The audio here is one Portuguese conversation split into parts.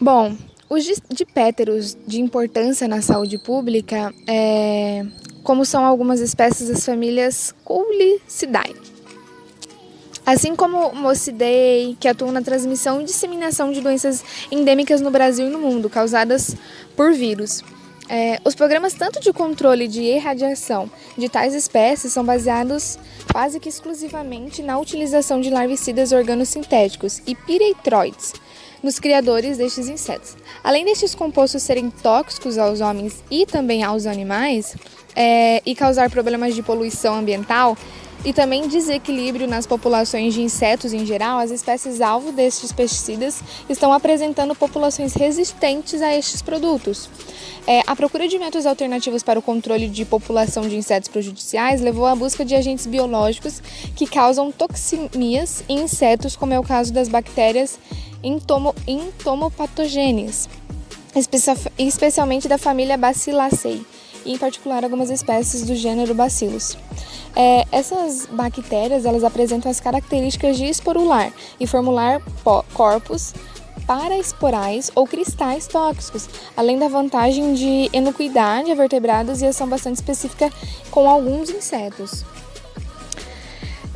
Bom, os diptéteros de importância na saúde pública como são algumas espécies das famílias Coulicidae, assim como o Mossidae, que atuam na transmissão e disseminação de doenças endêmicas no Brasil e no mundo, causadas por vírus. Os programas tanto de controle de irradiação de tais espécies são baseados quase que exclusivamente na utilização de larvicidas organosintéticos e piretroides nos criadores destes insetos. Além destes compostos serem tóxicos aos homens e também aos animais, e causar problemas de poluição ambiental e também desequilíbrio nas populações de insetos em geral, as espécies-alvo destes pesticidas estão apresentando populações resistentes a estes produtos. A procura de métodos alternativos para o controle de população de insetos prejudiciais levou à busca de agentes biológicos que causam toxemias em insetos, como é o caso das bactérias entomopatogênias, especialmente da família Bacilliaceae, e em particular algumas espécies do gênero Bacillus. Essas bactérias elas apresentam as características de esporular e formular corpos paraesporais ou cristais tóxicos, além da vantagem de inocuidade a vertebrados e ação bastante específica com alguns insetos.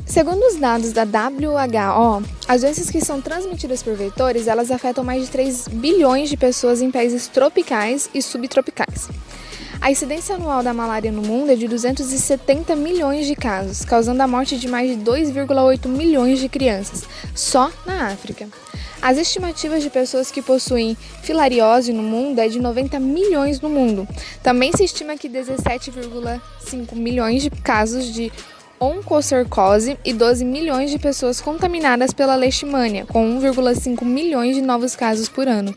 Segundo os dados da WHO, as doenças que são transmitidas por vetores, elas afetam mais de 3 bilhões de pessoas em países tropicais e subtropicais. A incidência anual da malária no mundo é de 270 milhões de casos, causando a morte de mais de 2,8 milhões de crianças, só na África. As estimativas de pessoas que possuem filariose no mundo é de 90 milhões no mundo. Também se estima que 17,5 milhões de casos de oncocercose e 12 milhões de pessoas contaminadas pela leishmania, com 1,5 milhões de novos casos por ano.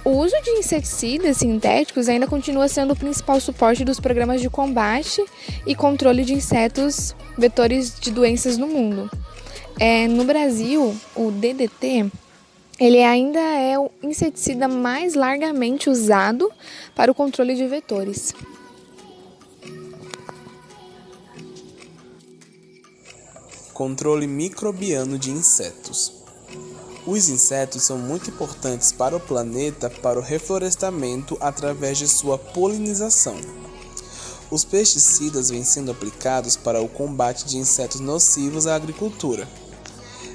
O uso de inseticidas sintéticos ainda continua sendo o principal suporte dos programas de combate e controle de insetos vetores de doenças no mundo. No Brasil, o DDT ele ainda é o inseticida mais largamente usado para o controle de vetores. Controle microbiano de insetos. Os insetos são muito importantes para o planeta para o reflorestamento através de sua polinização. Os pesticidas vêm sendo aplicados para o combate de insetos nocivos à agricultura.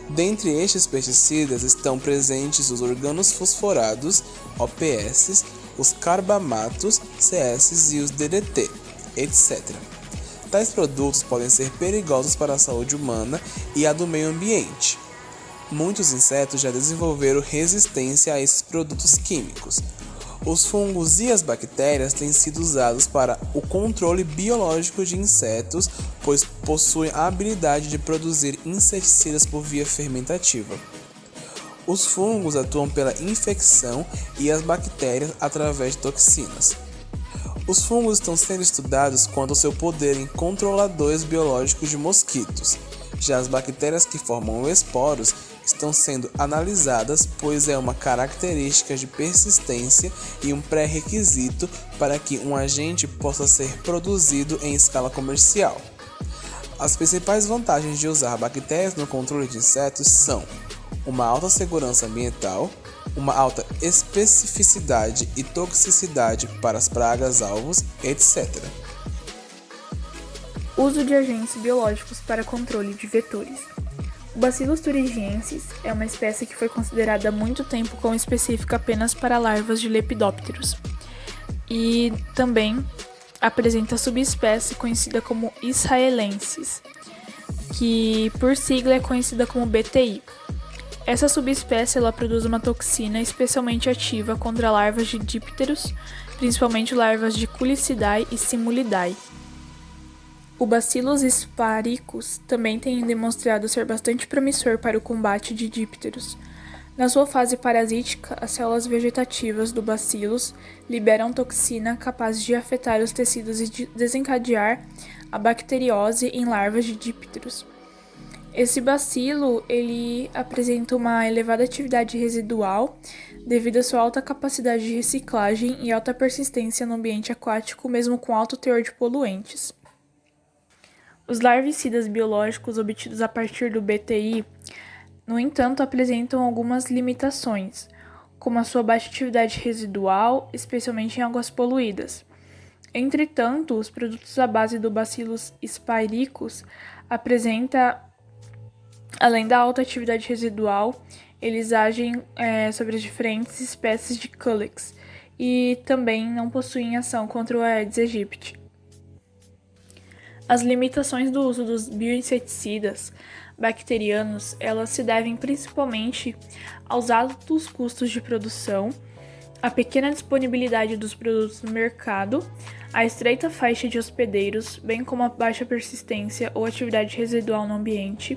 Dentre estes pesticidas estão presentes os organofosforados, OPS, os carbamatos, CS e os DDT, etc. Tais produtos podem ser perigosos para a saúde humana e a do meio ambiente. Muitos insetos já desenvolveram resistência a esses produtos químicos. Os fungos e as bactérias têm sido usados para o controle biológico de insetos, pois possuem a habilidade de produzir inseticidas por via fermentativa. Os fungos atuam pela infecção e as bactérias através de toxinas. Os fungos estão sendo estudados quanto ao seu poder em controladores biológicos de mosquitos. Já as bactérias que formam esporos estão sendo analisadas, pois é uma característica de persistência e um pré-requisito para que um agente possa ser produzido em escala comercial. As principais vantagens de usar bactérias no controle de insetos são uma alta segurança ambiental, uma alta especificidade e toxicidade para as pragas-alvos, etc. Uso de agentes biológicos para controle de vetores. O Bacillus thuringiensis é uma espécie que foi considerada há muito tempo como específica apenas para larvas de lepidópteros. E também apresenta a subespécie conhecida como israelensis, que por sigla é conhecida como BTI. Essa subespécie ela produz uma toxina especialmente ativa contra larvas de dípteros, principalmente larvas de Coulicidae e Simulidae. O Bacillus sphaericus também tem demonstrado ser bastante promissor para o combate de dípteros. Na sua fase parasítica, as células vegetativas do bacillus liberam toxina capaz de afetar os tecidos e de desencadear a bacteriose em larvas de dípteros. Esse bacilo ele apresenta uma elevada atividade residual devido à sua alta capacidade de reciclagem e alta persistência no ambiente aquático, mesmo com alto teor de poluentes. Os larvicidas biológicos obtidos a partir do BTI, no entanto, apresentam algumas limitações, como a sua baixa atividade residual, especialmente em águas poluídas. Entretanto, os produtos à base do Bacillus sphaericus apresentam, além da alta atividade residual, eles agem sobre as diferentes espécies de Culex e também não possuem ação contra o Aedes aegypti. As limitações do uso dos bioinseticidas bacterianos, elas se devem principalmente aos altos custos de produção, à pequena disponibilidade dos produtos no mercado, à estreita faixa de hospedeiros, bem como a baixa persistência ou atividade residual no ambiente,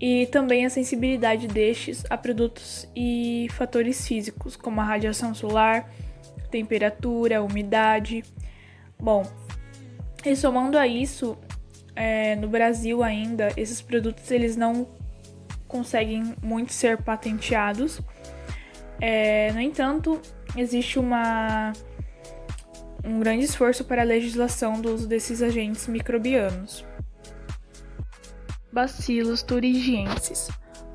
e também a sensibilidade destes a produtos e fatores físicos, como a radiação solar, temperatura, umidade. Bom, e somando a isso, no Brasil ainda, esses produtos eles não conseguem muito ser patenteados. No entanto, existe um grande esforço para a legislação do uso desses agentes microbianos. Bacillus thuringiensis.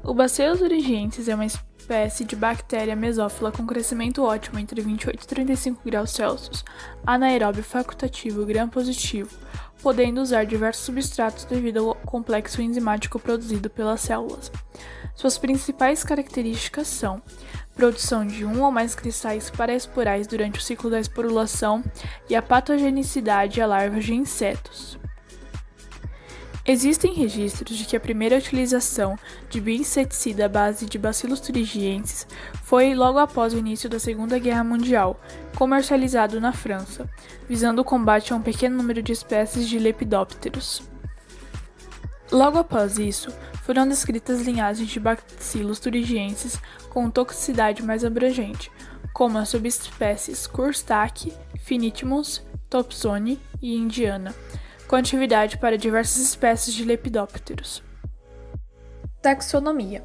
O Bacillus thuringiensis é uma espécie de bactéria mesófila com crescimento ótimo entre 28 e 35 graus Celsius, anaeróbio facultativo gram-positivo, podendo usar diversos substratos devido ao complexo enzimático produzido pelas células. Suas principais características são produção de um ou mais cristais paraesporais durante o ciclo da esporulação e a patogenicidade a larvas de insetos. Existem registros de que a primeira utilização de bioinseticida à base de Bacillus thuringiensis foi logo após o início da Segunda Guerra Mundial, comercializado na França, visando o combate a um pequeno número de espécies de lepidópteros. Logo após isso, foram descritas linhagens de Bacillus thuringiensis com toxicidade mais abrangente, como as subespécies Courstache, Finitimus, Thomsoni e Indiana, com atividade para diversas espécies de lepidópteros. Taxonomia.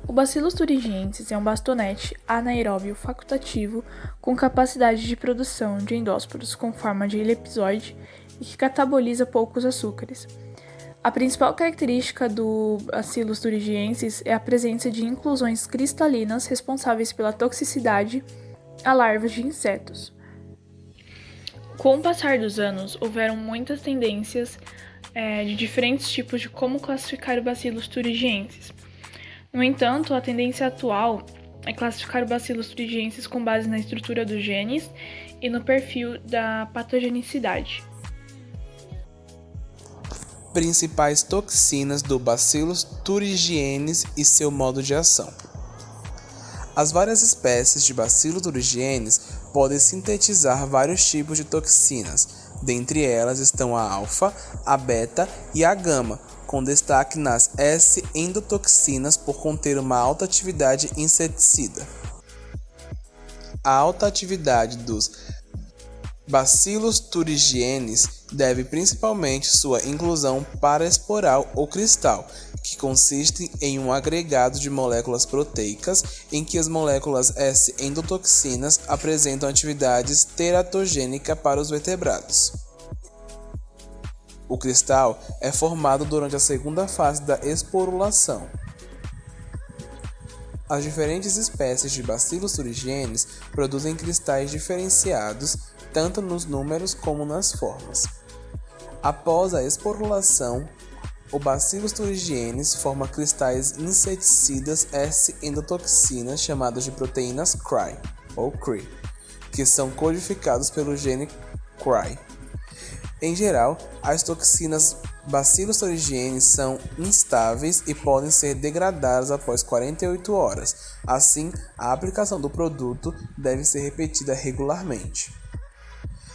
O Bacillus thuringiensis é um bastonete anaeróbio facultativo com capacidade de produção de endósporos com forma de elipsoide e que cataboliza poucos açúcares. A principal característica do Bacillus thuringiensis é a presença de inclusões cristalinas responsáveis pela toxicidade a larvas de insetos. Com o passar dos anos, houveram muitas tendências de diferentes tipos de como classificar o Bacillus thuringiensis. No entanto, a tendência atual é classificar o Bacillus thuringiensis com base na estrutura dos genes e no perfil da patogenicidade. Principais toxinas do Bacillus thuringiensis e seu modo de ação. As várias espécies de Bacillus thuringiensis podem sintetizar vários tipos de toxinas. Dentre elas estão a alfa, a beta e a gama, com destaque nas S-endotoxinas por conter uma alta atividade inseticida. A alta atividade dos Bacillus thuringiensis deve principalmente sua inclusão paraesporal ou cristal, que consiste em um agregado de moléculas proteicas em que as moléculas S-endotoxinas apresentam atividades teratogênica para os vertebrados. O cristal é formado durante a segunda fase da esporulação. As diferentes espécies de Bacillus thuringiensis produzem cristais diferenciados tanto nos números como nas formas. Após a esporulação, o Bacillus thuringiensis forma cristais inseticidas S-endotoxinas chamadas de proteínas Cry, ou CRE, que são codificados pelo gene Cry. Em geral, as toxinas Bacillus thuringiensis são instáveis e podem ser degradadas após 48 horas. Assim, a aplicação do produto deve ser repetida regularmente.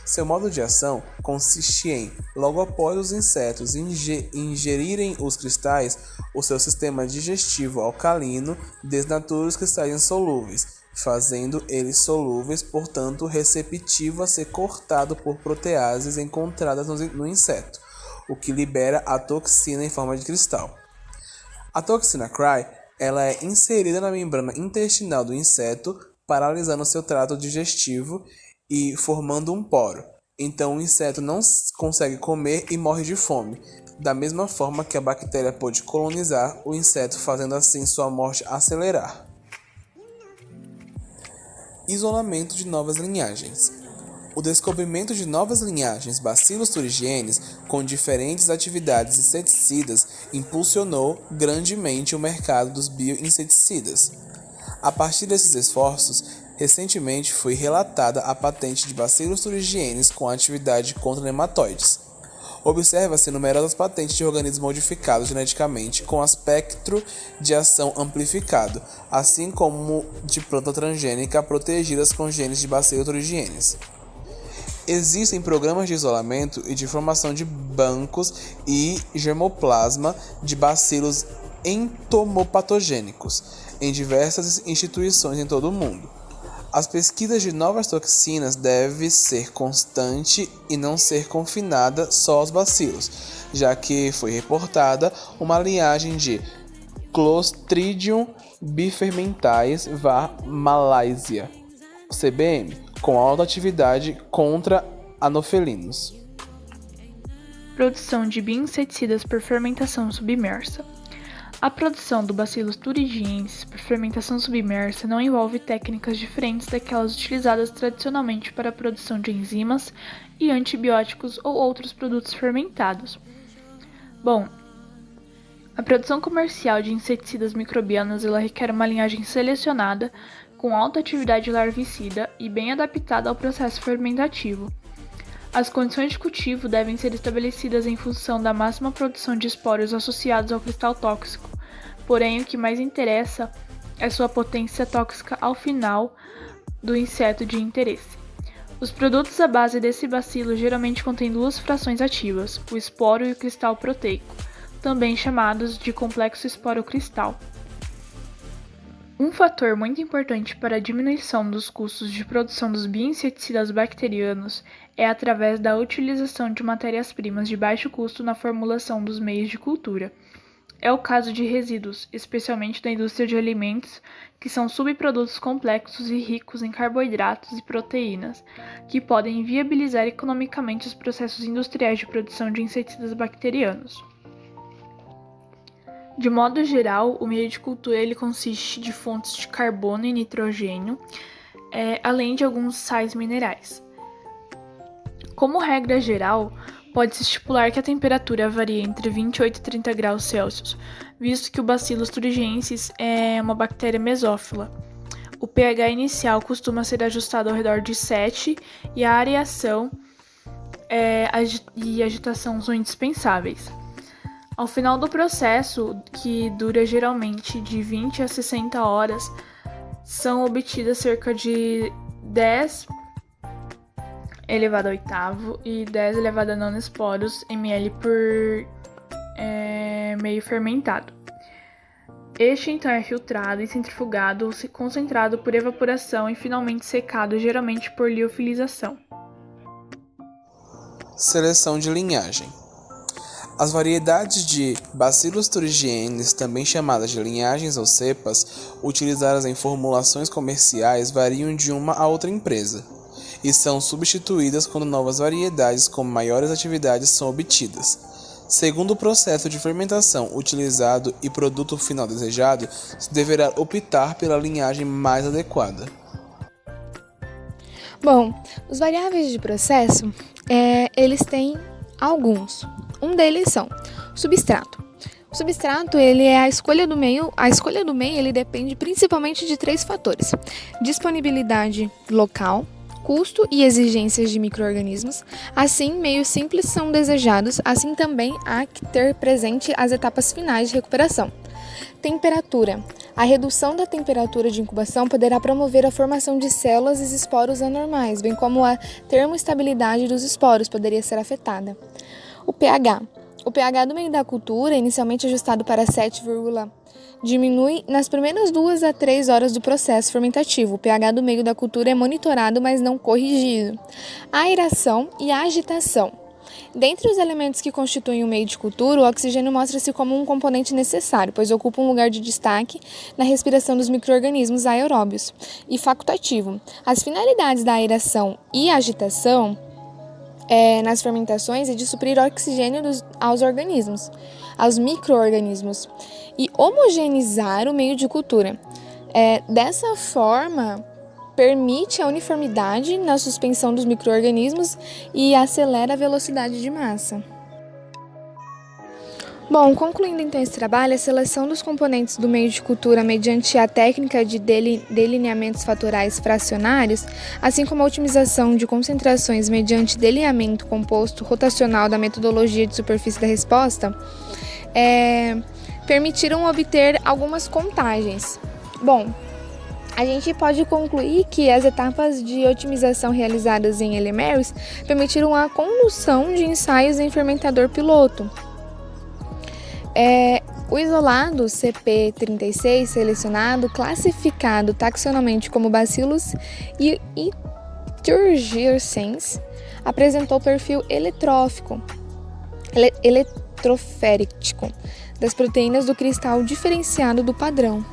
Seu modo de ação consiste em, logo após os insetos ingerirem os cristais, o seu sistema digestivo alcalino desnatura os cristais insolúveis, fazendo eles solúveis, portanto receptivo a ser cortado por proteases encontradas no inseto, o que libera a toxina em forma de cristal. A toxina Cry ela é inserida na membrana intestinal do inseto, paralisando seu trato digestivo e formando um poro. Então o inseto não consegue comer e morre de fome. da mesma forma que a bactéria pôde colonizar o inseto, fazendo assim sua morte acelerar. Isolamento de novas linhagens. O descobrimento de novas linhagens Bacillus thuringiensis com diferentes atividades inseticidas impulsionou grandemente o mercado dos bioinseticidas. A partir desses esforços, recentemente foi relatada a patente de Bacillus thuringiensis com atividade contra nematóides. Observa-se numerosas patentes de organismos modificados geneticamente com espectro de ação amplificado, assim como de planta transgênica protegidas com genes de Bacillus thuringiensis. Existem programas de isolamento e de formação de bancos e germoplasma de bacilos entomopatogênicos em diversas instituições em todo o mundo. As pesquisas de novas toxinas devem ser constante e não ser confinada só aos bacilos, já que foi reportada uma linhagem de Clostridium bifermentae var. Malaysia, CBM, com alta atividade contra anofelinos. Produção de bioinseticidas por fermentação submersa. A produção do Bacillus thuringiensis por fermentação submersa não envolve técnicas diferentes daquelas utilizadas tradicionalmente para a produção de enzimas e antibióticos ou outros produtos fermentados. Bom, a produção comercial de inseticidas microbianos ela requer uma linhagem selecionada, com alta atividade larvicida e bem adaptada ao processo fermentativo. As condições de cultivo devem ser estabelecidas em função da máxima produção de esporos associados ao cristal tóxico, porém o que mais interessa é sua potência tóxica ao final do inseto de interesse. Os produtos à base desse bacilo geralmente contêm duas frações ativas, o esporo e o cristal proteico, também chamados de complexo esporo-cristal. Um fator muito importante para a diminuição dos custos de produção dos bioinseticidas bacterianos é através da utilização de matérias-primas de baixo custo na formulação dos meios de cultura. É o caso de resíduos, especialmente da indústria de alimentos, que são subprodutos complexos e ricos em carboidratos e proteínas, que podem viabilizar economicamente os processos industriais de produção de inseticidas bacterianos. De modo geral, o meio de cultura ele consiste de fontes de carbono e nitrogênio, além de alguns sais minerais. Como regra geral, pode-se estipular que a temperatura varia entre 28 e 30 graus Celsius, visto que o Bacillus thuringiensis é uma bactéria mesófila. O pH inicial costuma ser ajustado ao redor de 7 e a areação e agitação são indispensáveis. Ao final do processo, que dura geralmente de 20 a 60 horas, são obtidas cerca de 10 elevado ao oitavo e 10 elevado a 9 esporos ml por meio fermentado. Este então é filtrado e centrifugado ou concentrado por evaporação e finalmente secado, geralmente por liofilização. Seleção de linhagem. As variedades de Bacillus thuringiensis, também chamadas de linhagens ou cepas, utilizadas em formulações comerciais variam de uma a outra empresa e são substituídas quando novas variedades com maiores atividades são obtidas. Segundo o processo de fermentação utilizado e produto final desejado, se deverá optar pela linhagem mais adequada. Bom, os variáveis de processo, eles têm alguns. Um deles são o substrato. O substrato ele é a escolha do meio. A escolha do meio ele depende principalmente de 3 fatores: disponibilidade local, custo e exigências de micro-organismos. Assim, meios simples são desejados, assim também há que ter presente as etapas finais de recuperação. Temperatura. A redução da temperatura de incubação poderá promover a formação de células e esporos anormais, bem como a termoestabilidade dos esporos poderia ser afetada. O pH. O pH do meio da cultura, inicialmente ajustado para 7, diminui nas primeiras 2 a 3 horas do processo fermentativo. O pH do meio da cultura é monitorado, mas não corrigido. A aeração e a agitação. Dentre os elementos que constituem o meio de cultura, o oxigênio mostra-se como um componente necessário, pois ocupa um lugar de destaque na respiração dos micro-organismos aeróbios e facultativo. As finalidades da aeração e agitação nas fermentações é de suprir oxigênio aos organismos, aos micro-organismos, e homogeneizar o meio de cultura. Dessa forma, permite a uniformidade na suspensão dos micro-organismos e acelera a velocidade de massa. Bom, concluindo então esse trabalho, a seleção dos componentes do meio de cultura mediante a técnica de delineamentos fatoriais fracionários, assim como a otimização de concentrações mediante delineamento composto rotacional da metodologia de superfície da resposta, permitiram obter algumas contagens. Bom, a gente pode concluir que as etapas de otimização realizadas em Ellemeris permitiram a condução de ensaios em fermentador piloto. O isolado CP36 selecionado, classificado taxonomicamente como Bacillus thuringiensis, apresentou perfil eletrofético das proteínas do cristal diferenciado do padrão.